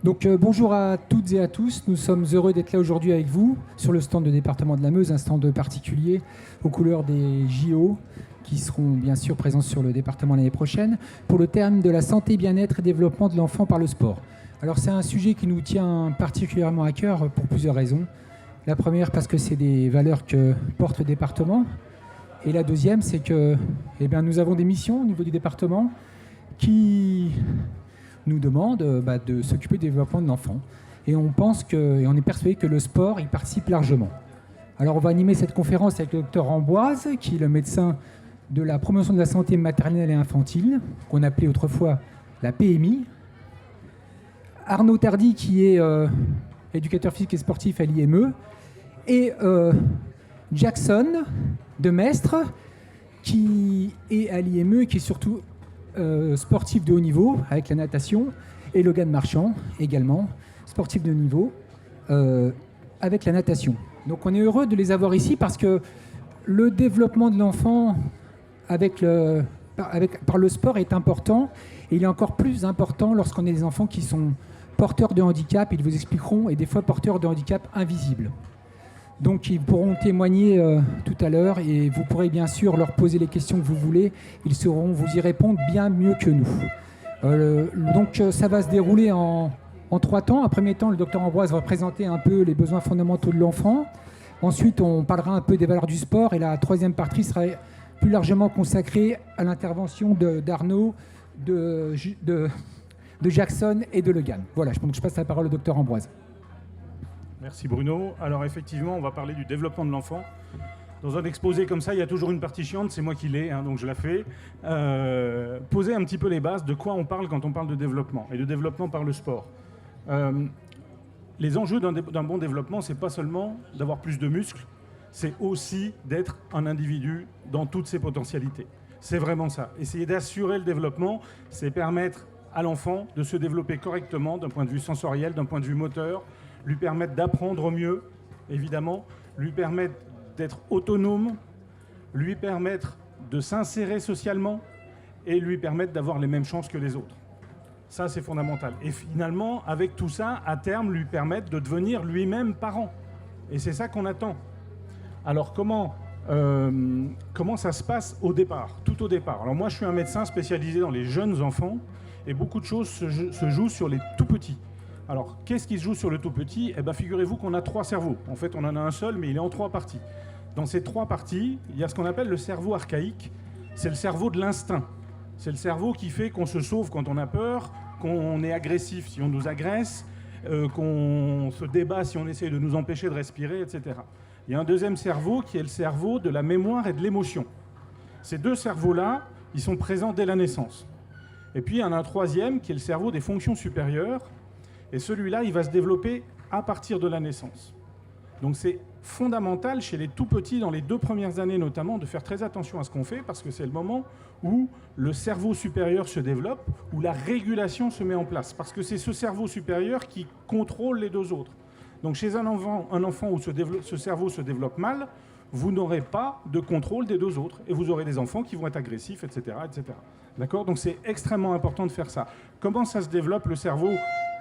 Donc bonjour à toutes et à tous, nous sommes heureux d'être là aujourd'hui avec vous sur le stand du département de la Meuse, un stand particulier aux couleurs des JO qui seront bien sûr présents sur le département l'année prochaine pour le thème de la santé, bien-être et développement de l'enfant par le sport. Alors c'est un sujet qui nous tient particulièrement à cœur pour plusieurs raisons. La première parce que c'est des valeurs que porte le département et la deuxième c'est que nous avons des missions au niveau du département qui nous demande de s'occuper du développement de l'enfant. Et on pense et on est persuadé que le sport y participe largement. Alors on va animer cette conférence avec le docteur Ambroise, qui est le médecin de la promotion de la santé maternelle et infantile, qu'on appelait autrefois la PMI. Arnaud Tardy, qui est éducateur physique et sportif à l'IME. Et Jackson de Mestre, qui est à l'IME et qui est surtout sportif de haut niveau avec la natation, et Logan Marchand également, sportif de haut niveau avec la natation. Donc on est heureux de les avoir ici parce que le développement de l'enfant par le sport est important, et il est encore plus important lorsqu'on a des enfants qui sont porteurs de handicap, ils vous expliqueront, et des fois porteurs de handicap invisibles. Donc ils pourront témoigner tout à l'heure et vous pourrez bien sûr leur poser les questions que vous voulez. Ils sauront vous y répondre bien mieux que nous. Donc ça va se dérouler en 3 temps. En premier temps, le docteur Ambroise va présenter un peu les besoins fondamentaux de l'enfant. Ensuite, on parlera un peu des valeurs du sport. Et la troisième partie sera plus largement consacrée à l'intervention d'Arnaud, de Jackson et de Logan. Voilà, je passe la parole au docteur Ambroise. Merci Bruno. Alors effectivement, on va parler du développement de l'enfant. Dans un exposé comme ça, il y a toujours une partie chiante, c'est moi qui l'ai, donc je la fais. Poser un petit peu les bases de quoi on parle quand on parle de développement, et de développement par le sport. Les enjeux d'un bon développement, c'est pas seulement d'avoir plus de muscles, c'est aussi d'être un individu dans toutes ses potentialités. C'est vraiment ça. Essayer d'assurer le développement, c'est permettre à l'enfant de se développer correctement d'un point de vue sensoriel, d'un point de vue moteur, lui permettre d'apprendre mieux, évidemment, lui permettre d'être autonome, lui permettre de s'insérer socialement et lui permettre d'avoir les mêmes chances que les autres. Ça, c'est fondamental. Et finalement, avec tout ça, à terme, lui permettre de devenir lui-même parent. Et c'est ça qu'on attend. Alors, comment ça se passe au départ, tout au départ? Alors moi, je suis un médecin spécialisé dans les jeunes enfants et beaucoup de choses se jouent sur les tout petits. Alors, qu'est-ce qui se joue sur le tout petit? Figurez-vous qu'on a 3 cerveaux. En fait, on en a un seul, mais il est en 3 parties. Dans ces 3 parties, il y a ce qu'on appelle le cerveau archaïque. C'est le cerveau de l'instinct. C'est le cerveau qui fait qu'on se sauve quand on a peur, qu'on est agressif si on nous agresse, qu'on se débat si on essaie de nous empêcher de respirer, etc. Il y a un deuxième cerveau qui est le cerveau de la mémoire et de l'émotion. Ces 2 cerveaux-là, ils sont présents dès la naissance. Et puis, il y en a un troisième qui est le cerveau des fonctions supérieures. Et celui-là, il va se développer à partir de la naissance. Donc c'est fondamental chez les tout-petits, dans les 2 premières années notamment, de faire très attention à ce qu'on fait, parce que c'est le moment où le cerveau supérieur se développe, où la régulation se met en place. Parce que c'est ce cerveau supérieur qui contrôle les 2 autres. Donc chez un enfant où ce cerveau se développe mal, vous n'aurez pas de contrôle des 2 autres. Et vous aurez des enfants qui vont être agressifs, etc. etc. D'accord ? Donc c'est extrêmement important de faire ça. Comment ça se développe le cerveau ?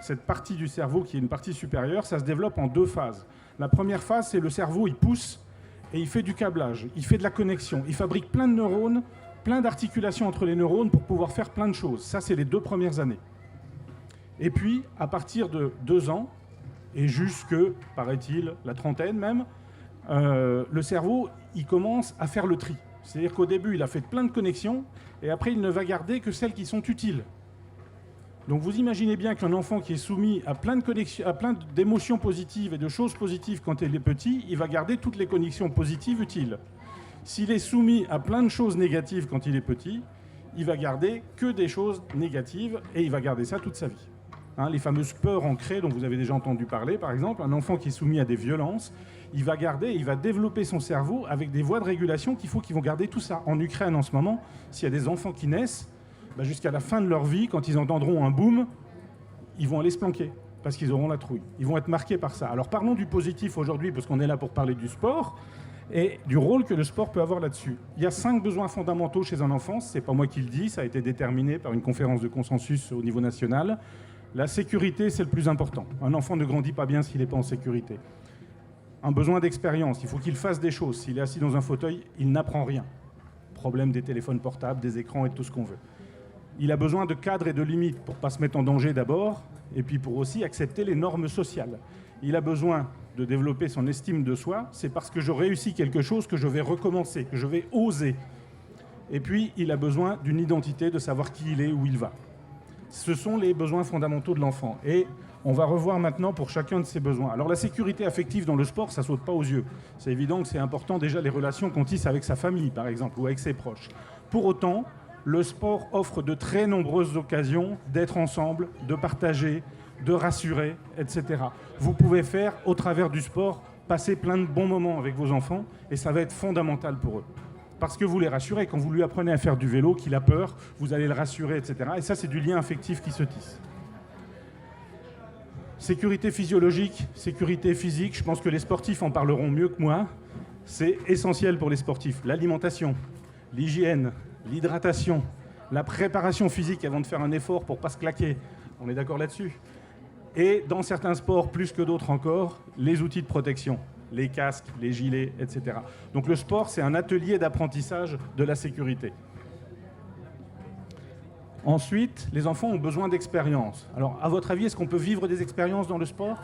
Cette partie du cerveau qui est une partie supérieure, ça se développe en 2 phases. La première phase, c'est le cerveau, il pousse et il fait du câblage, il fait de la connexion, il fabrique plein de neurones, plein d'articulations entre les neurones pour pouvoir faire plein de choses. Ça, c'est les 2 premières années. Et puis, à partir de 2 ans, et jusque, paraît-il, la trentaine même, le cerveau, il commence à faire le tri. C'est-à-dire qu'au début, il a fait plein de connexions, et après, il ne va garder que celles qui sont utiles. Donc vous imaginez bien qu'un enfant qui est soumis à plein d'émotions positives et de choses positives quand il est petit, il va garder toutes les connexions positives utiles. S'il est soumis à plein de choses négatives quand il est petit, il va garder que des choses négatives et il va garder ça toute sa vie. Les fameuses peurs ancrées dont vous avez déjà entendu parler, par exemple, un enfant qui est soumis à des violences, il va développer son cerveau avec des voies de régulation qu'ils vont garder tout ça. En Ukraine en ce moment, s'il y a des enfants qui naissent, jusqu'à la fin de leur vie, quand ils entendront un boom, ils vont aller se planquer, parce qu'ils auront la trouille. Ils vont être marqués par ça. Alors parlons du positif aujourd'hui, parce qu'on est là pour parler du sport, et du rôle que le sport peut avoir là-dessus. Il y a 5 besoins fondamentaux chez un enfant, c'est pas moi qui le dis, ça a été déterminé par une conférence de consensus au niveau national. La sécurité, c'est le plus important. Un enfant ne grandit pas bien s'il n'est pas en sécurité. Un besoin d'expérience, il faut qu'il fasse des choses. S'il est assis dans un fauteuil, il n'apprend rien. Problème des téléphones portables, des écrans et tout ce qu'on veut. Il a besoin de cadres et de limites pour ne pas se mettre en danger d'abord, et puis pour aussi accepter les normes sociales. Il a besoin de développer son estime de soi, c'est parce que je réussis quelque chose que je vais recommencer, que je vais oser. Et puis, il a besoin d'une identité, de savoir qui il est, où il va. Ce sont les besoins fondamentaux de l'enfant. Et on va revoir maintenant pour chacun de ces besoins. Alors la sécurité affective dans le sport, ça ne saute pas aux yeux. C'est évident que c'est important déjà les relations qu'on tisse avec sa famille, par exemple, ou avec ses proches. Pour autant, le sport offre de très nombreuses occasions d'être ensemble, de partager, de rassurer, etc. Vous pouvez faire, au travers du sport, passer plein de bons moments avec vos enfants, et ça va être fondamental pour eux. Parce que vous les rassurez, quand vous lui apprenez à faire du vélo, qu'il a peur, vous allez le rassurer, etc. Et ça, c'est du lien affectif qui se tisse. Sécurité physiologique, sécurité physique, je pense que les sportifs en parleront mieux que moi. C'est essentiel pour les sportifs. L'alimentation, l'hygiène, l'hydratation, la préparation physique avant de faire un effort pour ne pas se claquer. On est d'accord là-dessus. Et dans certains sports, plus que d'autres encore, les outils de protection, les casques, les gilets, etc. Donc le sport, c'est un atelier d'apprentissage de la sécurité. Ensuite, les enfants ont besoin d'expérience. Alors, à votre avis, est-ce qu'on peut vivre des expériences dans le sport ?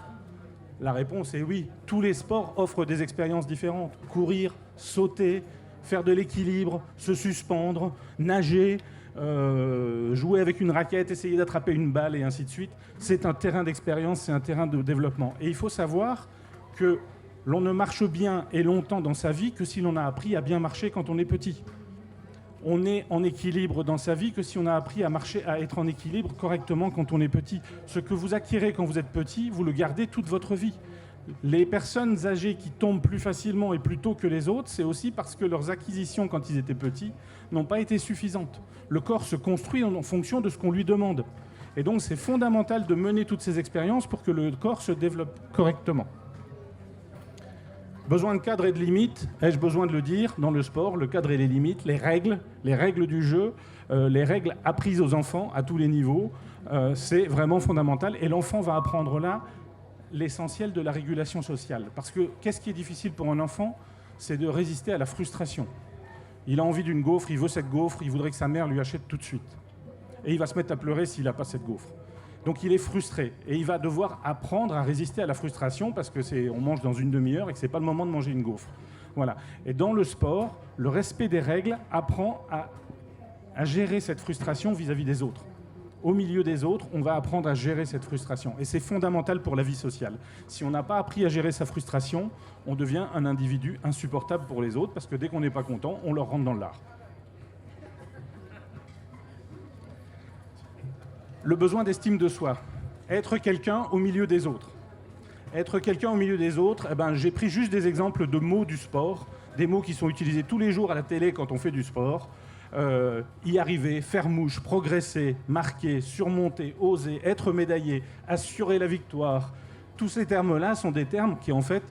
La réponse est oui. Tous les sports offrent des expériences différentes. Courir, sauter, faire de l'équilibre, se suspendre, nager, jouer avec une raquette, essayer d'attraper une balle et ainsi de suite. C'est un terrain d'expérience, c'est un terrain de développement. Et il faut savoir que l'on ne marche bien et longtemps dans sa vie que si l'on a appris à bien marcher quand on est petit. On est en équilibre dans sa vie que si on a appris à marcher, à être en équilibre correctement quand on est petit. Ce que vous acquérez quand vous êtes petit, vous le gardez toute votre vie. Les personnes âgées qui tombent plus facilement et plus tôt que les autres, c'est aussi parce que leurs acquisitions quand ils étaient petits n'ont pas été suffisantes. Le corps se construit en fonction de ce qu'on lui demande. Et donc c'est fondamental de mener toutes ces expériences pour que le corps se développe correctement. Besoin de cadre et de limites, ai-je besoin de le dire, dans le sport, le cadre et les limites, les règles du jeu, les règles apprises aux enfants à tous les niveaux, c'est vraiment fondamental. Et l'enfant va apprendre là l'essentiel de la régulation sociale. Parce que qu'est-ce qui est difficile pour un enfant ? C'est de résister à la frustration. Il a envie d'une gaufre, il veut cette gaufre, il voudrait que sa mère lui achète tout de suite. Et il va se mettre à pleurer s'il n'a pas cette gaufre. Donc il est frustré et il va devoir apprendre à résister à la frustration parce que on mange dans une demi-heure et que ce n'est pas le moment de manger une gaufre. Voilà. Et dans le sport, le respect des règles apprend à gérer cette frustration vis-à-vis des autres. Au milieu des autres, on va apprendre à gérer cette frustration. Et c'est fondamental pour la vie sociale. Si on n'a pas appris à gérer sa frustration, on devient un individu insupportable pour les autres parce que dès qu'on n'est pas content, on leur rentre dans l'art. Le besoin d'estime de soi. Être quelqu'un au milieu des autres. Être quelqu'un au milieu des autres, j'ai pris juste des exemples de mots du sport, des mots qui sont utilisés tous les jours à la télé quand on fait du sport. Y arriver, faire mouche, progresser, marquer, surmonter, oser, être médaillé, assurer la victoire. Tous ces termes-là sont des termes qui, en fait,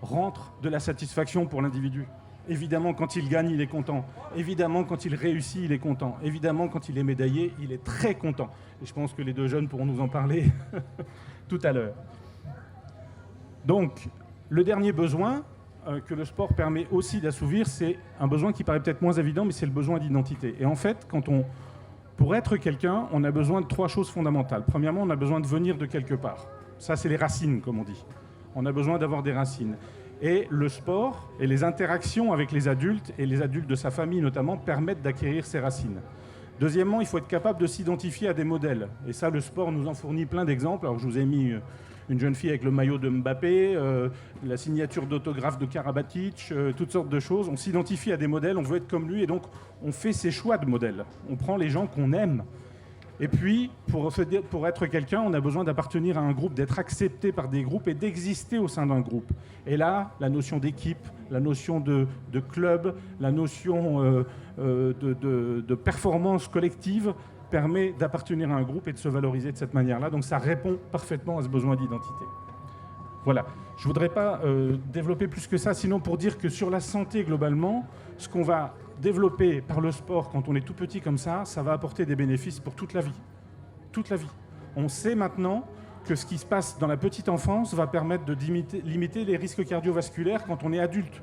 rentrent de la satisfaction pour l'individu. Évidemment, quand il gagne, il est content. Évidemment, quand il réussit, il est content. Évidemment, quand il est médaillé, il est très content. Et je pense que les deux jeunes pourront nous en parler tout à l'heure. Donc, le dernier besoin que le sport permet aussi d'assouvir, c'est un besoin qui paraît peut-être moins évident, mais c'est le besoin d'identité. Et en fait, pour être quelqu'un, on a besoin de 3 choses fondamentales. Premièrement, on a besoin de venir de quelque part. Ça, c'est les racines, comme on dit. On a besoin d'avoir des racines. Et le sport et les interactions avec les adultes, et les adultes de sa famille notamment, permettent d'acquérir ces racines. Deuxièmement, il faut être capable de s'identifier à des modèles. Et ça, le sport nous en fournit plein d'exemples. Alors, je vous ai mis une jeune fille avec le maillot de Mbappé, la signature d'autographe de Karabatic, toutes sortes de choses. On s'identifie à des modèles, on veut être comme lui, et donc on fait ses choix de modèles. On prend les gens qu'on aime. Et puis, pour être quelqu'un, on a besoin d'appartenir à un groupe, d'être accepté par des groupes et d'exister au sein d'un groupe. Et là, la notion d'équipe, la notion de club, la notion de performance collective permet d'appartenir à un groupe et de se valoriser de cette manière-là. Donc ça répond parfaitement à ce besoin d'identité. Voilà. Je ne voudrais pas développer plus que ça, sinon pour dire que sur la santé globalement, ce qu'on va développer par le sport quand on est tout petit comme ça va apporter des bénéfices pour toute la vie. Toute la vie. On sait maintenant que ce qui se passe dans la petite enfance va permettre de limiter les risques cardiovasculaires quand on est adulte.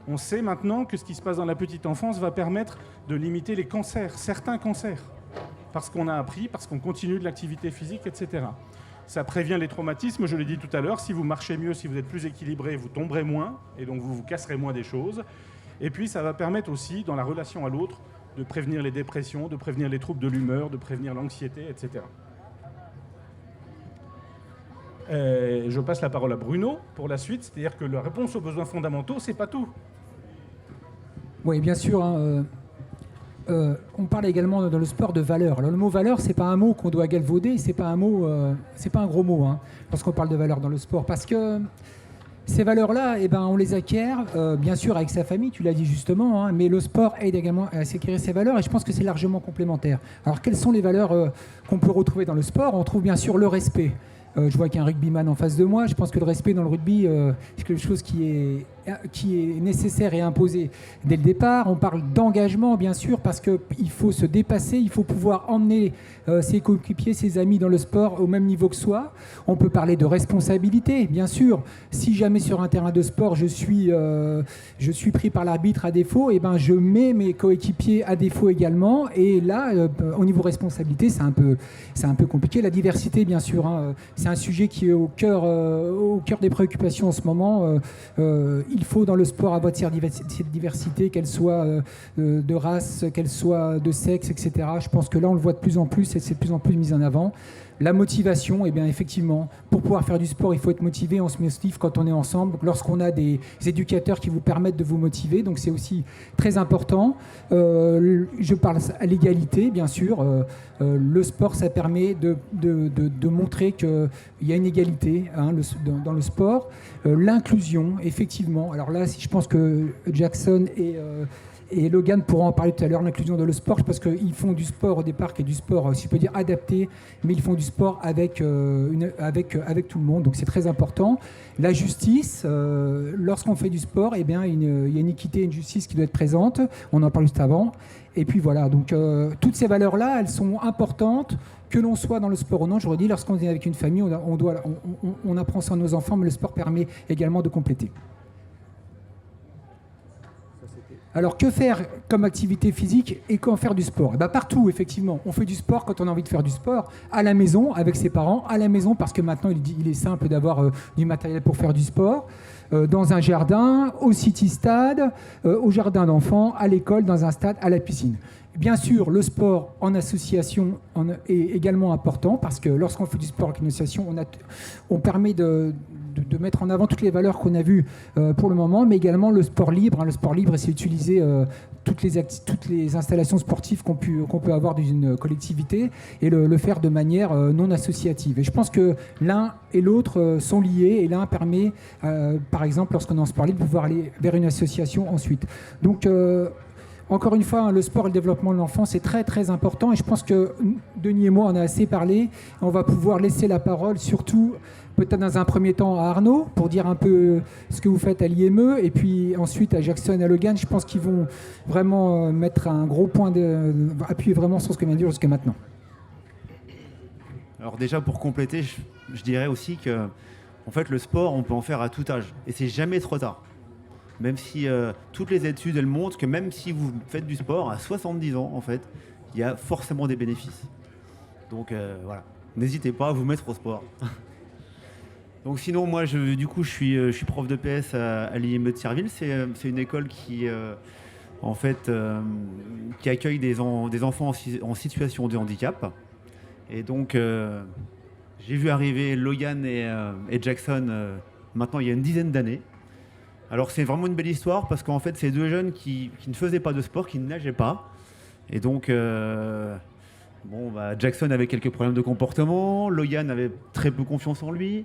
On sait maintenant que ce qui se passe dans la petite enfance va permettre de limiter les cancers, certains cancers, parce qu'on a appris, parce qu'on continue de l'activité physique, etc. Ça prévient les traumatismes, je l'ai dit tout à l'heure, si vous marchez mieux, si vous êtes plus équilibré, vous tomberez moins, et donc vous vous casserez moins des choses. Et puis ça va permettre aussi, dans la relation à l'autre, de prévenir les dépressions, de prévenir les troubles de l'humeur, de prévenir l'anxiété, etc. Je passe la parole à Bruno pour la suite, c'est-à-dire que la réponse aux besoins fondamentaux, c'est pas tout. Oui, bien sûr. On parle également dans le sport de valeur. Alors, le mot valeur, c'est pas un mot qu'on doit galvauder, c'est pas un gros mot lorsqu'on parle de valeur dans le sport, parce que ces valeurs-là, on les acquiert, bien sûr, avec sa famille, tu l'as dit justement, mais le sport aide également à s'acquérir ces valeurs, et je pense que c'est largement complémentaire. Alors, quelles sont les valeurs qu'on peut retrouver dans le sport? On trouve bien sûr le respect. Je vois qu'il y a un rugbyman en face de moi. Je pense que le respect dans le rugby, c'est quelque chose qui est nécessaire et imposé dès le départ. On parle d'engagement, bien sûr, parce qu'il faut se dépasser, il faut pouvoir emmener ses coéquipiers, ses amis dans le sport au même niveau que soi. On peut parler de responsabilité, bien sûr. Si jamais sur un terrain de sport, je suis pris par l'arbitre à défaut, je mets mes coéquipiers à défaut également. Et là, au niveau responsabilité, c'est un peu compliqué. La diversité, bien sûr, c'est un sujet qui est au cœur des préoccupations en ce moment. Il faut dans le sport avoir cette diversité, qu'elle soit de race, qu'elle soit de sexe, etc. Je pense que là, on le voit de plus en plus et c'est de plus en plus mis en avant. La motivation, effectivement, pour pouvoir faire du sport, il faut être motivé. On se motive quand on est ensemble, lorsqu'on a des éducateurs qui vous permettent de vous motiver. Donc c'est aussi très important. Je parle à l'égalité, bien sûr. Le sport, ça permet de montrer qu'il y a une égalité dans le sport. L'inclusion, effectivement. Alors là, je pense que Jackson et Logan pourront en parler tout à l'heure, l'inclusion dans le sport, parce qu'ils font du sport au départ, qui est du sport, si je peux dire, adapté, mais ils font du sport avec tout le monde, donc c'est très important. La justice, lorsqu'on fait du sport, il y a une équité et une justice qui doit être présente, on en parle juste avant. Et puis voilà, donc toutes ces valeurs-là, elles sont importantes, que l'on soit dans le sport ou non. J'aurais dit, lorsqu'on est avec une famille, on apprend ça à nos enfants, mais le sport permet également de compléter. Alors, que faire comme activité physique et quand faire du sport? Partout, effectivement. On fait du sport quand on a envie de faire du sport, à la maison, avec ses parents, à la maison, parce que maintenant, il est simple d'avoir du matériel pour faire du sport, dans un jardin, au city-stade, au jardin d'enfants, à l'école, dans un stade, à la piscine. Bien sûr, le sport en association est également important, parce que lorsqu'on fait du sport avec une association, on permet de mettre en avant toutes les valeurs qu'on a vues pour le moment, mais également le sport libre. Le sport libre, c'est utiliser toutes les installations sportives qu'on peut avoir dans une collectivité et le faire de manière non associative. Et je pense que l'un et l'autre sont liés, et l'un permet, par exemple, lorsqu'on est en sport libre, de pouvoir aller vers une association ensuite. Donc, encore une fois, le sport et le développement de l'enfant, c'est très très important, et je pense que Denis et moi, on a assez parlé. On va pouvoir laisser la parole, surtout peut-être dans un premier temps à Arnaud, pour dire un peu ce que vous faites à l'IME, et puis ensuite à Jackson et à Logan. Je pense qu'ils vont vraiment mettre un gros point appuyer vraiment sur ce que vient de dire jusqu'à maintenant. Alors déjà, pour compléter, je dirais aussi que en fait, le sport, on peut en faire à tout âge, et c'est jamais trop tard. Même si toutes les études, elles montrent que même si vous faites du sport à 70 ans, en fait, il y a forcément des bénéfices. Donc voilà, n'hésitez pas à vous mettre au sport. Donc sinon, moi, je suis prof de PS à l'IME de Thierville. C'est une école qui accueille des enfants en situation de handicap. Et donc, j'ai vu arriver Logan et Jackson maintenant il y a une dizaine d'années. Alors c'est vraiment une belle histoire, parce qu'en fait, c'est deux jeunes qui ne faisaient pas de sport, qui ne nageaient pas. Et donc, Jackson avait quelques problèmes de comportement, Logan avait très peu confiance en lui.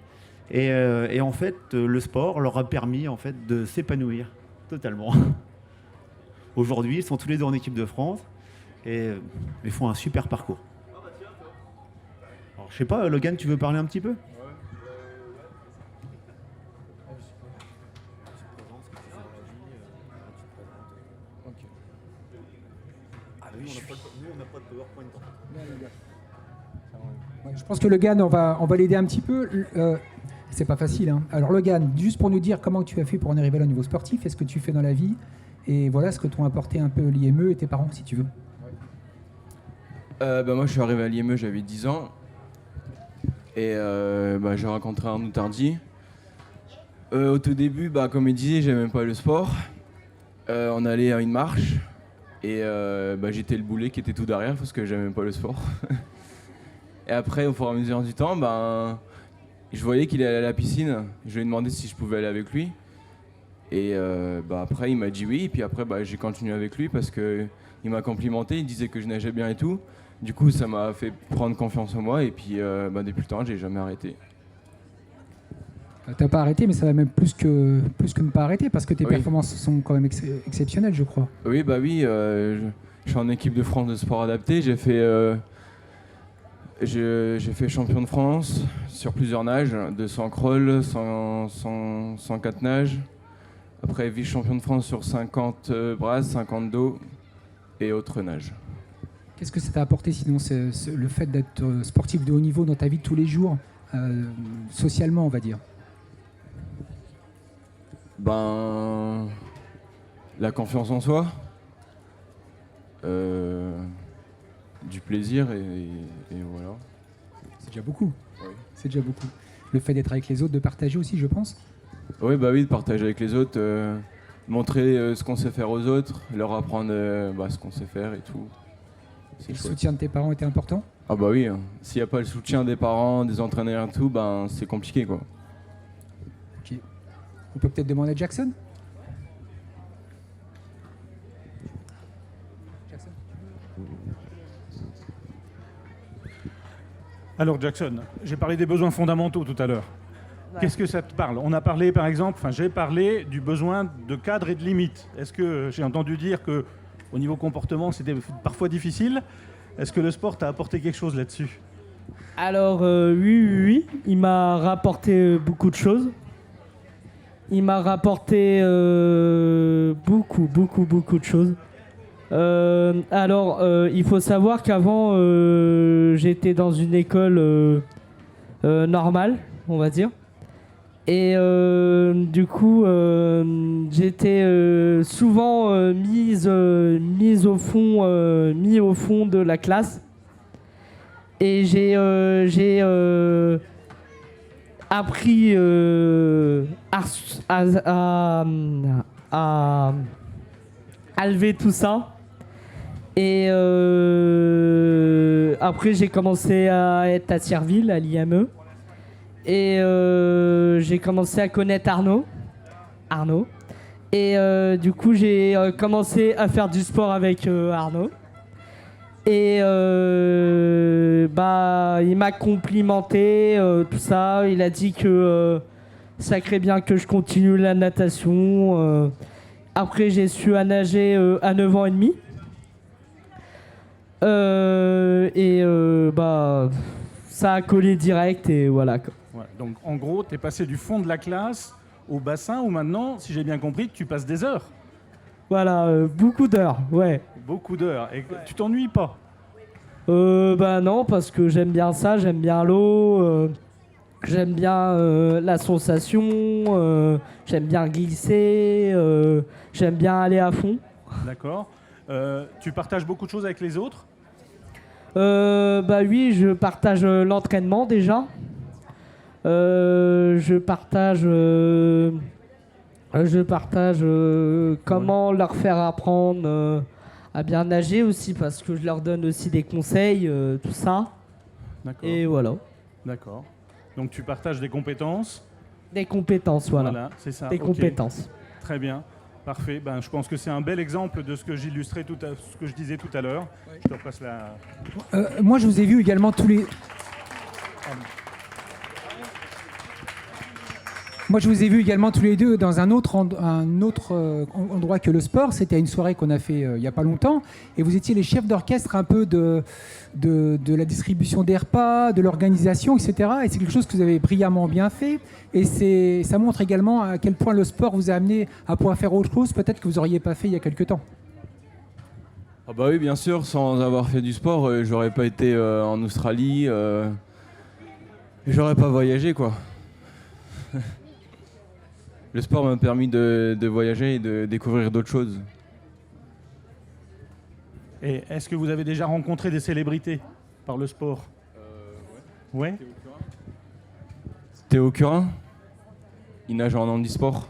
Et en fait, le sport leur a permis en fait, de s'épanouir totalement. Aujourd'hui, ils sont tous les deux en équipe de France et ils font un super parcours. Alors, je sais pas, Logan, tu veux parler un petit peu ? Nous, on n'a pas de PowerPoint. Ouais, je pense que Logan, on va l'aider un petit peu. C'est pas facile, hein. Alors Logan, juste pour nous dire comment tu as fait pour en arriver là au niveau sportif, est-ce que tu fais dans la vie, et voilà ce que t'ont apporté un peu l'IME et tes parents, si tu veux. Moi, je suis arrivé à l'IME, j'avais 10 ans. Et j'ai rencontré Arnaud Tardy. Au tout début, comme il disait, j'aimais même pas le sport. On allait à une marche. Et j'étais le boulet qui était tout derrière parce que j'aimais même pas le sport. Et après, au fur et à mesure du temps, je voyais qu'il allait à la piscine. Je lui ai demandé si je pouvais aller avec lui. Et après, il m'a dit oui. Et puis après, j'ai continué avec lui parce qu'il m'a complimenté. Il disait que je nageais bien et tout. Du coup, ça m'a fait prendre confiance en moi. Et puis, depuis le temps, j'ai jamais arrêté. T'as pas arrêté, mais ça va même plus que ne pas arrêter parce que tes performances sont quand même exceptionnelles, je crois. Oui, je suis en équipe de France de sport adapté. J'ai fait champion de France sur plusieurs nages, 200 crawl, 104 nages. Après, vice-champion de France sur 50 brasses, 50 dos et autres nages. Qu'est-ce que ça t'a apporté sinon, le fait d'être sportif de haut niveau dans ta vie de tous les jours, socialement, on va dire? La confiance en soi, du plaisir et voilà. C'est déjà beaucoup. Oui. C'est déjà beaucoup. Le fait d'être avec les autres, de partager aussi, je pense. Oui, de partager avec les autres, montrer ce qu'on sait faire aux autres, leur apprendre ce qu'on sait faire et tout. Le soutien de tes parents était important? Ah oui, hein. S'il n'y a pas le soutien des parents, des entraîneurs et tout, c'est compliqué quoi. Ok. On peut peut-être demander à Jackson? Alors Jackson, j'ai parlé des besoins fondamentaux tout à l'heure. Ouais. Qu'est-ce que ça te parle? On a parlé par exemple, j'ai parlé du besoin de cadre et de limite. Est-ce que j'ai entendu dire que au niveau comportement c'était parfois difficile? Est-ce que le sport t'a apporté quelque chose là-dessus? Alors oui, il m'a rapporté beaucoup de choses. Il m'a rapporté beaucoup de choses. Il faut savoir qu'avant, j'étais dans une école normale, on va dire. Et du coup, j'étais souvent mis au fond de la classe. Et j'ai appris à lever tout ça. Et après, j'ai commencé à être à Thierville, à l'IME. Et j'ai commencé à connaître Arnaud. Et du coup, j'ai commencé à faire du sport avec Arnaud. Et il m'a complimenté, tout ça. Il a dit que ça serait bien que je continue la natation. Après, j'ai su à nager à 9 ans et demi. Ça a collé direct et voilà. Ouais, donc en gros, tu es passé du fond de la classe au bassin où maintenant, si j'ai bien compris, tu passes des heures. Voilà, beaucoup d'heures, ouais. Beaucoup d'heures. Et tu t'ennuies pas? Non, parce que j'aime bien ça, j'aime bien l'eau, j'aime bien la sensation, j'aime bien glisser, j'aime bien aller à fond. D'accord. Tu partages beaucoup de choses avec les autres? Oui, je partage l'entraînement déjà. Je partage comment leur faire apprendre à bien nager aussi, parce que je leur donne aussi des conseils, tout ça. D'accord. Et voilà. D'accord. Donc tu partages des compétences? Des compétences, voilà. C'est ça. Des compétences. Très bien. Parfait. Je pense que c'est un bel exemple de ce que j'illustrais ce que je disais tout à l'heure. Ouais. Je te repasse la... Moi, je vous ai vu également tous les... Moi, je vous ai vu également tous les deux dans un autre endroit que le sport. C'était à une soirée qu'on a fait il n'y a pas longtemps. Et vous étiez les chefs d'orchestre un peu de la distribution des repas, de l'organisation, etc. Et c'est quelque chose que vous avez brillamment bien fait. Et ça montre également à quel point le sport vous a amené à pouvoir faire autre chose, peut-être que vous n'auriez pas fait il y a quelque temps. Ah bah oui, bien sûr, sans avoir fait du sport, j'aurais pas été en Australie, et j'aurais pas voyagé quoi. Le sport m'a permis de voyager et de découvrir d'autres choses. Et est-ce que vous avez déjà rencontré des célébrités par le sport? Ouais. Théo Curin, il nage en handisport.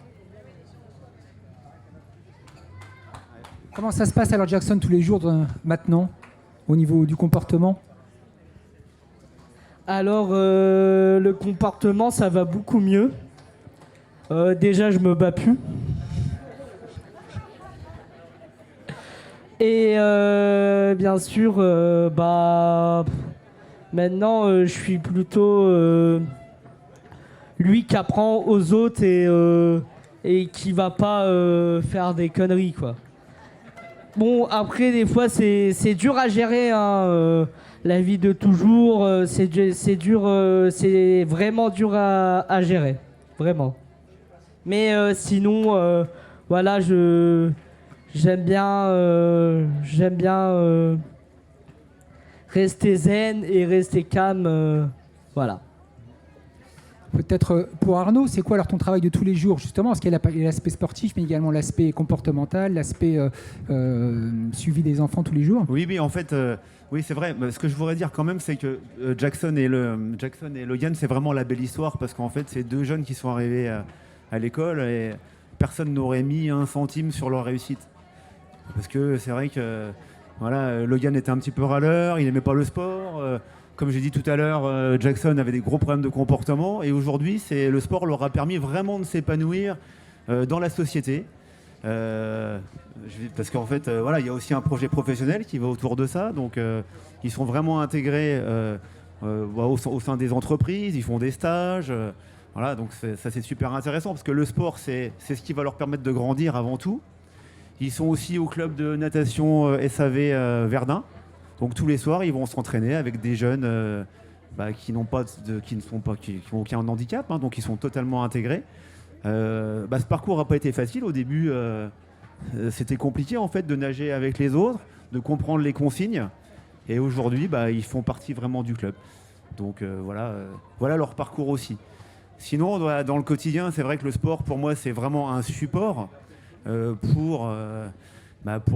Comment ça se passe alors, Jackson, tous les jours maintenant, au niveau du comportement? Alors, le comportement, ça va beaucoup mieux. Déjà, je me bats plus. Et bien sûr, maintenant, je suis plutôt lui qui apprend aux autres et qui va pas faire des conneries, quoi. Bon, après, des fois, c'est dur à gérer, hein, la vie de toujours. C'est dur, c'est vraiment dur à gérer, vraiment. Mais sinon, voilà, j'aime bien rester zen et rester calme, voilà. Peut-être pour Arnaud, c'est quoi alors ton travail de tous les jours justement? Parce qu'il y a l'aspect sportif, mais également l'aspect comportemental, l'aspect suivi des enfants tous les jours. Oui, en fait, oui, c'est vrai. Ce que je voudrais dire quand même, c'est que Jackson et Logan, c'est vraiment la belle histoire parce qu'en fait, c'est deux jeunes qui sont arrivés à l'école et personne n'aurait mis un centime sur leur réussite. Parce que c'est vrai que voilà, Logan était un petit peu râleur, il n'aimait pas le sport. Comme j'ai dit tout à l'heure, Jackson avait des gros problèmes de comportement et aujourd'hui, le sport leur a permis vraiment de s'épanouir dans la société. Parce qu'en fait, voilà, il y a aussi un projet professionnel qui va autour de ça. Donc, ils sont vraiment intégrés au sein des entreprises, ils font des stages. Voilà, donc ça c'est super intéressant parce que le sport, c'est ce qui va leur permettre de grandir avant tout. Ils sont aussi au club de natation SAV Verdun. Donc tous les soirs, ils vont s'entraîner avec des jeunes qui n'ont aucun handicap, hein, donc ils sont totalement intégrés. Ce parcours n'a pas été facile au début. C'était compliqué en fait de nager avec les autres, de comprendre les consignes. Et aujourd'hui, ils font partie vraiment du club. Donc voilà leur parcours aussi. Sinon, dans le quotidien, c'est vrai que le sport, pour moi, c'est vraiment un support pour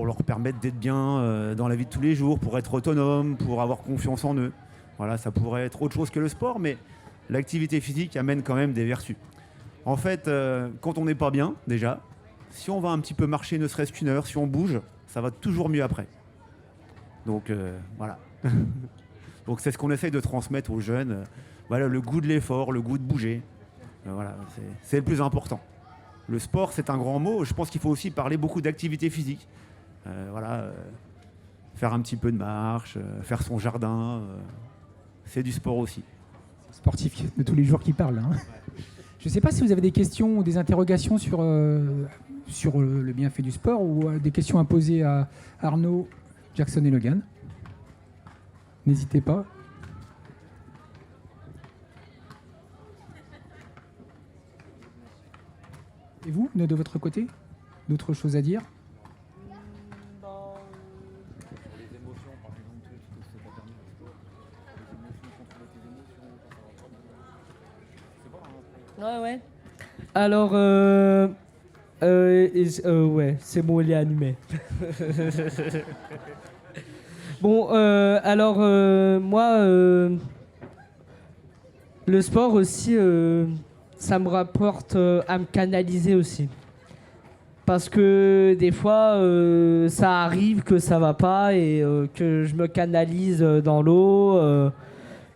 leur permettre d'être bien dans la vie de tous les jours, pour être autonome, pour avoir confiance en eux. Voilà, ça pourrait être autre chose que le sport, mais l'activité physique amène quand même des vertus. En fait, quand on n'est pas bien, déjà, si on va un petit peu marcher, ne serait-ce qu'une heure, si on bouge, ça va toujours mieux après. Donc, voilà. Donc, c'est ce qu'on essaye de transmettre aux jeunes. Voilà, le goût de l'effort, le goût de bouger. Voilà, c'est le plus important. Le sport, c'est un grand mot. Je pense qu'il faut aussi parler beaucoup d'activité physique. Faire un petit peu de marche, faire son jardin, c'est du sport aussi. Sportif de tous les jours qui parle. Hein. Ouais. Je ne sais pas si vous avez des questions ou des interrogations sur le bienfait du sport ou des questions à poser à Arnaud, Jackson et Logan. N'hésitez pas. Et vous, de votre côté, d'autres choses à dire? Ouais. Alors, ouais, c'est bon, il est animé. Bon, alors, moi, le sport aussi, ça me rapporte à me canaliser aussi. Parce que des fois, ça arrive que ça va pas et que je me canalise dans l'eau,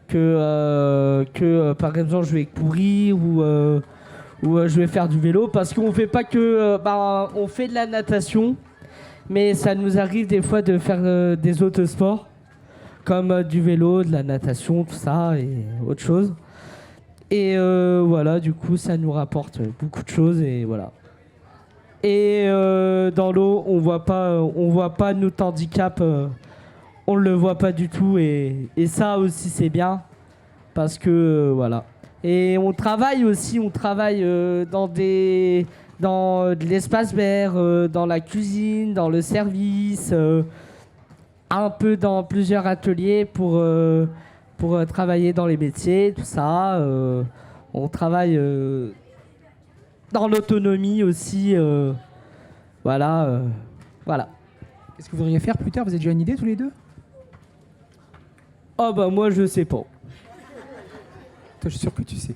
que par exemple je vais courir ou je vais faire du vélo. Parce qu'on fait pas que... on fait de la natation, mais ça nous arrive des fois de faire des autres sports, comme du vélo, de la natation, tout ça et autre chose. Et voilà, du coup, ça nous rapporte beaucoup de choses et voilà. Et dans l'eau, on voit pas notre handicap, on le voit pas du tout et ça aussi c'est bien parce que voilà. Et on travaille dans de l'espace vert, dans la cuisine, dans le service, un peu dans plusieurs ateliers pour travailler dans les métiers, tout ça. On travaille dans l'autonomie aussi. Voilà. Qu'est-ce que vous voudriez faire plus tard? Vous avez déjà une idée tous les deux? Oh bah moi je sais pas. Toi, je suis sûr que tu sais.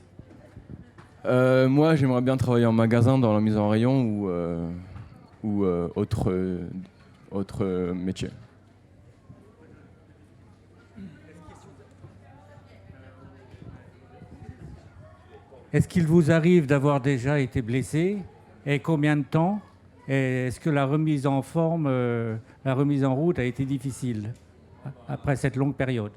Moi, j'aimerais bien travailler en magasin dans la mise en rayon ou autre métier. Est-ce qu'il vous arrive d'avoir déjà été blessé? Et combien de temps? Et est-ce que la remise en forme, la remise en route a été difficile après cette longue période?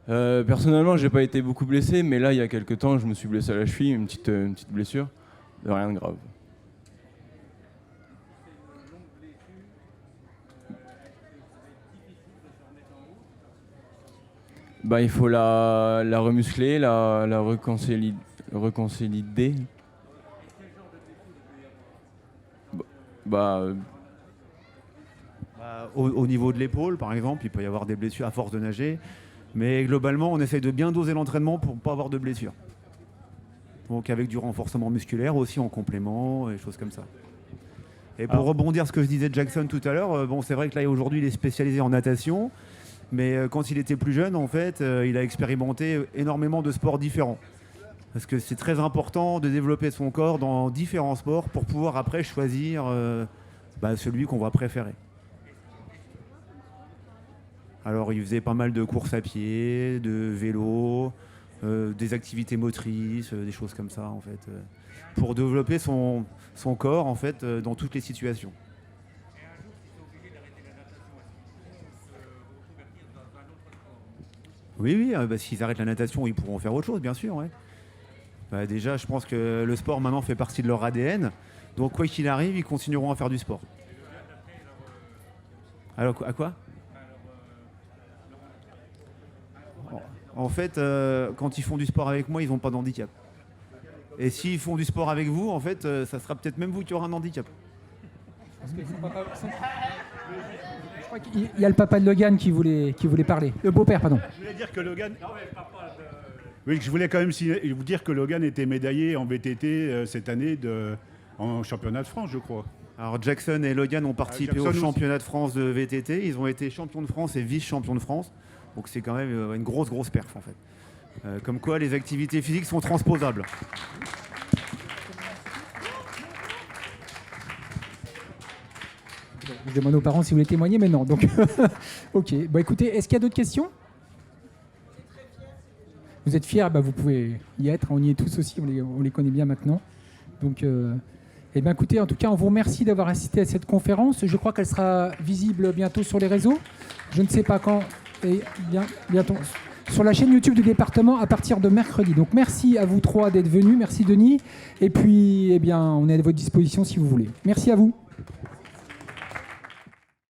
Personnellement, j'ai pas été beaucoup blessé, mais là, il y a quelques temps, je me suis blessé à la cheville, une petite blessure, de rien de grave. Bah, il faut la remuscler, la reconsolider. Au niveau de l'épaule, par exemple, il peut y avoir des blessures à force de nager. Mais globalement, on essaye de bien doser l'entraînement pour ne pas avoir de blessures. Donc avec du renforcement musculaire aussi en complément, et choses comme ça. Et pour rebondir sur ce que je disais de Jackson tout à l'heure, c'est vrai que là aujourd'hui il est spécialisé en natation, mais quand il était plus jeune, en fait, il a expérimenté énormément de sports différents. Parce que c'est très important de développer son corps dans différents sports pour pouvoir après choisir celui qu'on va préférer. Alors il faisait pas mal de courses à pied, de vélo, des activités motrices, des choses comme ça en fait, pour développer son corps en fait dans toutes les situations. Oui, s'ils arrêtent la natation, ils pourront faire autre chose, bien sûr. Ouais. Déjà, je pense que le sport maintenant fait partie de leur ADN, donc quoi qu'il arrive, ils continueront à faire du sport. Alors à quoi ? En fait, quand ils font du sport avec moi, ils n'ont pas d'handicap. Et s'ils font du sport avec vous, en fait, ça sera peut-être même vous qui aurez un handicap. Je crois qu'il y a le papa de Logan qui voulait parler. Le beau-père, pardon. Je voulais dire que Logan... Oui, je voulais quand même vous dire que Logan était médaillé en VTT cette année en championnat de France, je crois. Alors Jackson et Logan ont participé au championnat de France de VTT. Ils ont été champions de France et vice-champions de France. Donc c'est quand même une grosse perf en fait. Comme quoi les activités physiques sont transposables. Je demande aux parents si vous voulez témoigner, mais non. Donc, ok. Bon, écoutez, est-ce qu'il y a d'autres questions? Vous êtes fiers? Vous pouvez y être. On y est tous aussi. On les connaît bien maintenant. Donc, écoutez, en tout cas, on vous remercie d'avoir assisté à cette conférence. Je crois qu'elle sera visible bientôt sur les réseaux. Je ne sais pas quand. Et bientôt sur la chaîne YouTube du département à partir de mercredi. Donc merci à vous trois d'être venus, merci Denis. Et puis on est à votre disposition si vous voulez. Merci à vous.